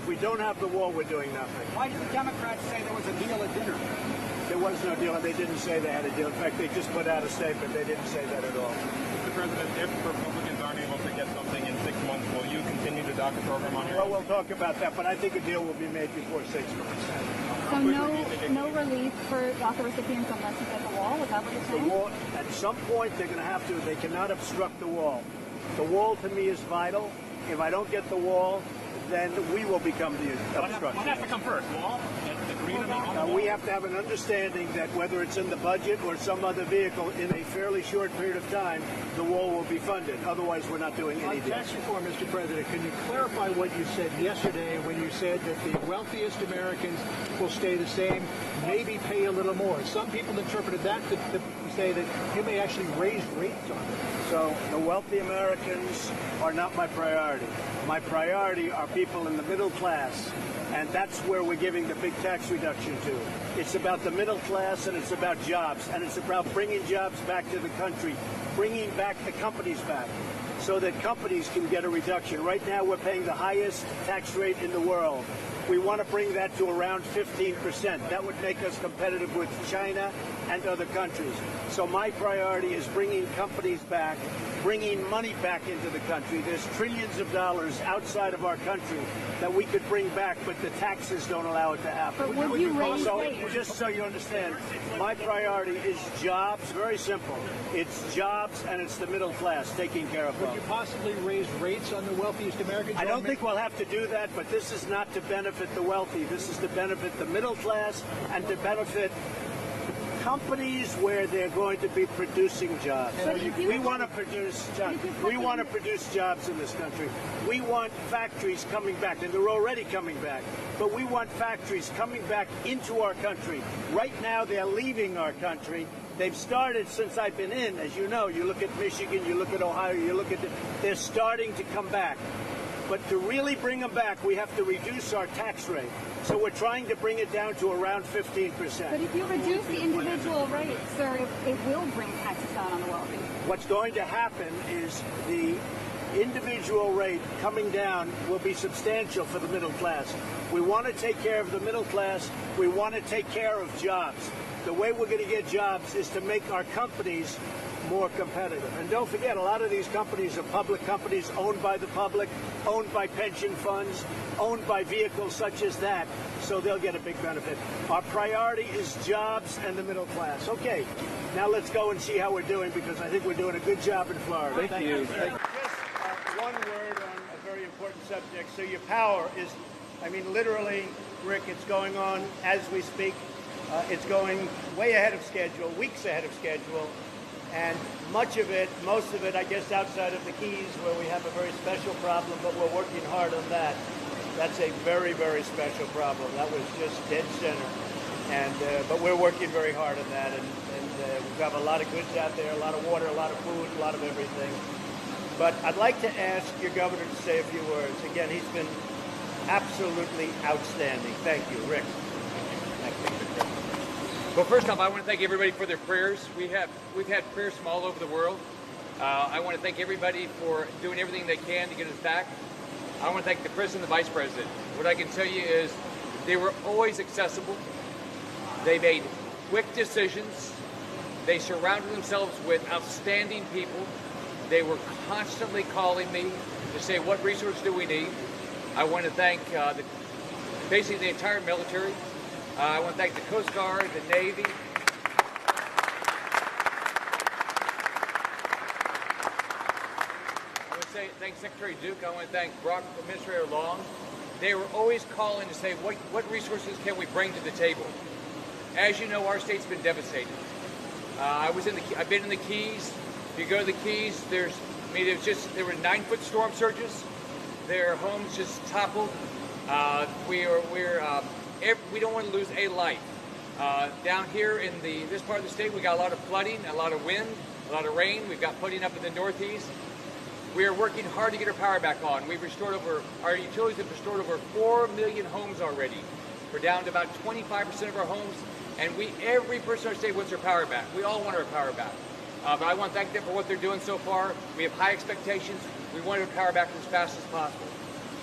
If we don't have the wall, we're doing nothing. Why did the Democrats say there was a deal at dinner? There was no deal, and they didn't say they had a deal. In fact, they just put out a statement. They didn't say that at all. Mr. President, if Republicans aren't able to get something in 6 months, will you continue the DACA program on your Well, we'll talk about that, but I think a deal will be made before 6 months. So no relief for DACA recipients unless you get the wall? Is that what you're The saying? wall, at some point, they're going to have to. They cannot obstruct the wall. The wall, to me, is vital. If I don't get the wall, then we will become the obstruction. What has to come first? Wall? The green on the wall? We have to have an understanding that whether it's in the budget or some other vehicle, in a fairly short period of time, the wall will be funded. Otherwise, we're not doing On anything. tax reform, Mr. President, can you clarify what you said yesterday when you said that the wealthiest Americans will stay the same, maybe pay a little more? Some people interpreted that to say that you may actually raise rates on them. So the wealthy Americans are not my priority. My priority are people in the middle class, and that's where we're giving the big tax reduction to. It's about the middle class, and it's about jobs, and it's about bringing jobs back to the country, bringing back the companies back, so that companies can get a reduction. Right now, we're paying the highest tax rate in the world. We want to bring that to around 15%. That would make us competitive with China and other countries. So my priority is bringing companies back, bringing money back into the country. There's trillions of dollars outside of our country that we could bring back, but the taxes don't allow it to happen. But would you raise So rates? just so you understand, my priority is jobs. Very simple. It's jobs and it's the middle class taking care of Would them. you possibly raise rates on the wealthiest Americans? I don't think we'll have to do that, but this is not to benefit the wealthy. This is to benefit the middle class and to benefit companies where they're going to be producing jobs. We want to produce jobs. We want to produce jobs in this country. We want factories coming back, and they're already coming back. But we want factories coming back into our country. Right now, they're leaving our country. They've started since I've been in. As you know, you look at Michigan, you look at Ohio, you look at they're starting to come back. But to really bring them back, we have to reduce our tax rate. So we're trying to bring it down to around 15%. But if you reduce the individual rates, sir, it will bring taxes down on the wealthy. What's going to happen is the individual rate coming down will be substantial for the middle class. We want to take care of the middle class. We want to take care of jobs. The way we're going to get jobs is to make our companies more competitive. And don't forget, a lot of these companies are public companies owned by the public, owned by pension funds, owned by vehicles such as that, so they'll get a big benefit. Our priority is jobs and the middle class. Okay, now let's go and see how we're doing, because I think we're doing a good job in Florida. Thank you. Just one word on a very important subject. So your power is, I mean, literally, Rick, it's going on as we speak. It's going way ahead of schedule, weeks ahead of schedule. And much of it, most of it, I guess, outside of the Keys, where we have a very special problem, but we're working hard on that. That's a very, very special problem. That was just dead center. And but we're working very hard on that. And we've got a lot of goods out there, a lot of water, a lot of food, a lot of everything. But I'd like to ask your governor to say a few words. Again, he's been absolutely outstanding. Thank you, Rick. Thank you. Well, first off, I want to thank everybody for their prayers. We've had prayers from all over the world. I want to thank everybody for doing everything they can to get us back. I want to thank the president and the vice president. What I can tell you is they were always accessible. They made quick decisions. They surrounded themselves with outstanding people. They were constantly calling me to say, what resources do we need? I want to thank basically the entire military. I want to thank the Coast Guard, the Navy. I want to say thank Secretary Duke. I want to thank Brock Administrator Long. They were always calling to say, what resources can we bring to the table? As you know, our state's been devastated. I've been in the Keys. If you go to the Keys, there were 9-foot storm surges. Their homes just toppled. We don't want to lose a life. Down here in this part of the state, we got a lot of flooding, a lot of wind, a lot of rain. We've got flooding up in the Northeast. We are working hard to get our power back on. Our utilities have restored over 4 million homes already. We're down to about 25% of our homes, and every person in our state wants their power back. We all want our power back. But I want to thank them for what they're doing so far. We have high expectations. We want our power back as fast as possible.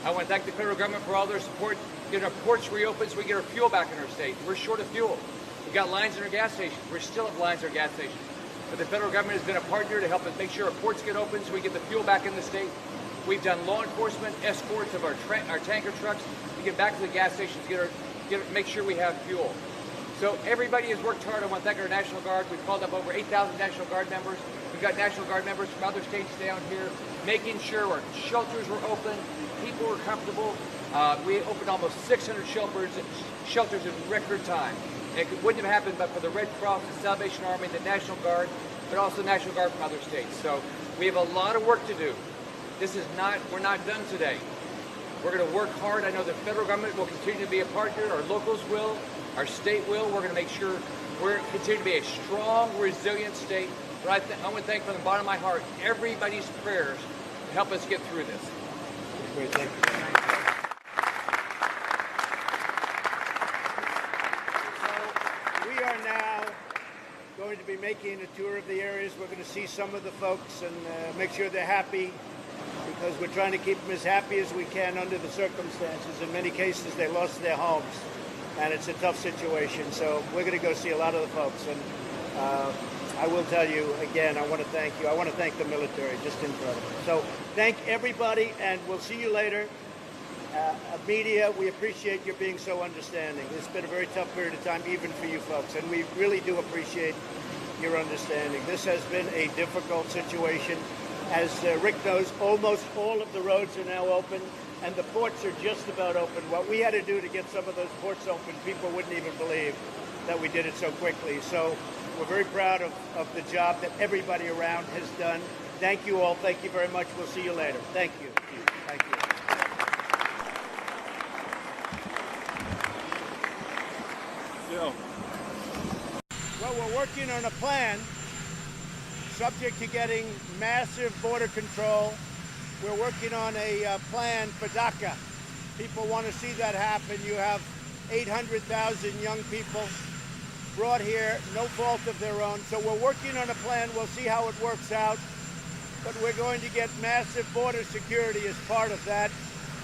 I want to thank the federal government for all their support, getting our ports reopened so we get our fuel back in our state. We're short of fuel. We've got lines in our gas stations. We still have lines in our gas stations. But the federal government has been a partner to help us make sure our ports get open so we get the fuel back in the state. We've done law enforcement escorts of our tanker trucks to get back to the gas stations, make sure we have fuel. So everybody has worked hard. I want to thank our National Guard. We've called up over 8,000 National Guard members. We've got National Guard members from other states down here, making sure our shelters were open, people were comfortable. We opened almost 600 shelters in record time. And it wouldn't have happened but for the Red Cross, the Salvation Army, the National Guard, but also National Guard from other states. So we have a lot of work to do. We're not done today. We're going to work hard. I know the federal government will continue to be a partner. Our locals will. Our state will. We're going to make sure we're continue to be a strong, resilient state. But I want to thank from the bottom of my heart everybody's prayers to help us get through this. Great, thank you. So we are now going to be making a tour of the areas. We're going to see some of the folks and make sure they're happy, because we're trying to keep them as happy as we can under the circumstances. In many cases, they lost their homes, and it's a tough situation. So we're going to go see a lot of the folks. And I will tell you, again, I want to thank you. I want to thank the military, just incredible. So thank everybody, and we'll see you later. Media, we appreciate you being so understanding. It's been a very tough period of time, even for you folks, and we really do appreciate your understanding. This has been a difficult situation. As Rick knows, almost all of the roads are now open, and the ports are just about open. What we had to do to get some of those ports open, people wouldn't even believe that we did it so quickly. So we're very proud of the job that everybody around has done. Thank you all. Thank you very much. We'll see you later. Thank you. Thank you. Well, we're working on a plan subject to getting massive border control. We're working on a plan for DACA. People want to see that happen. You have 800,000 young people brought here, no fault of their own. So we're working on a plan. We'll see how it works out. But we're going to get massive border security as part of that.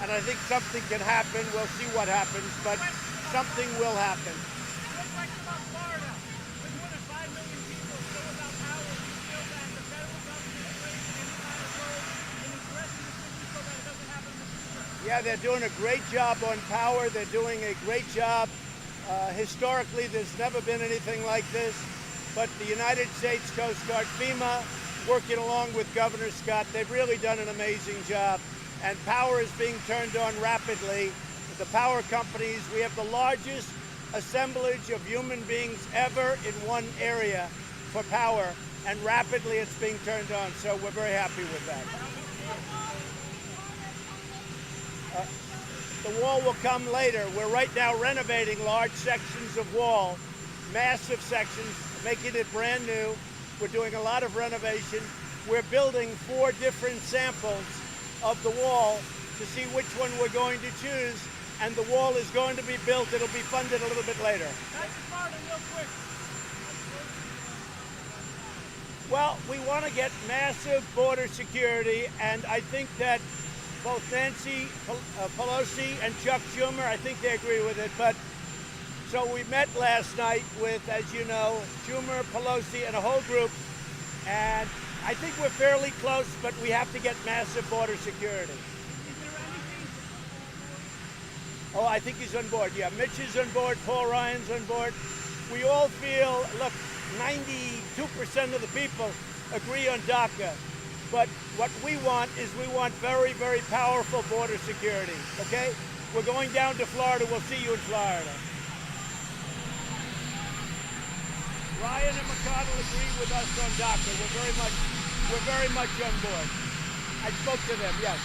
And I think something can happen. We'll see what happens, but something will happen. Yeah, they're doing a great job on power. They're doing a great job. Historically, there's never been anything like this. But the United States Coast Guard, FEMA, working along with Governor Scott, they've really done an amazing job. And power is being turned on rapidly. The power companies, we have the largest assemblage of human beings ever in one area for power. And rapidly it's being turned on. So we're very happy with that. The wall will come later. We're right now renovating large sections of wall, massive sections, making it brand new. We're doing a lot of renovation. We're building 4 different samples of the wall to see which one we're going to choose, and the wall is going to be built. It'll be funded a little bit later. Real quick. Well, we want to get massive border security, and I think that both Nancy Pelosi and Chuck Schumer, I think they agree with it. But so we met last night with, as you know, Schumer, Pelosi, and a whole group. And I think we're fairly close, but we have to get massive border security. Is there anything? Oh, I think he's on board. Yeah, Mitch is on board. Paul Ryan's on board. We all feel, look, 92% of the people agree on DACA. But what we want is we want very, very powerful border security, okay? We're going down to Florida. We'll see you in Florida. Ryan and McConnell agree with us on DACA. We're very much on board. I spoke to them, yes.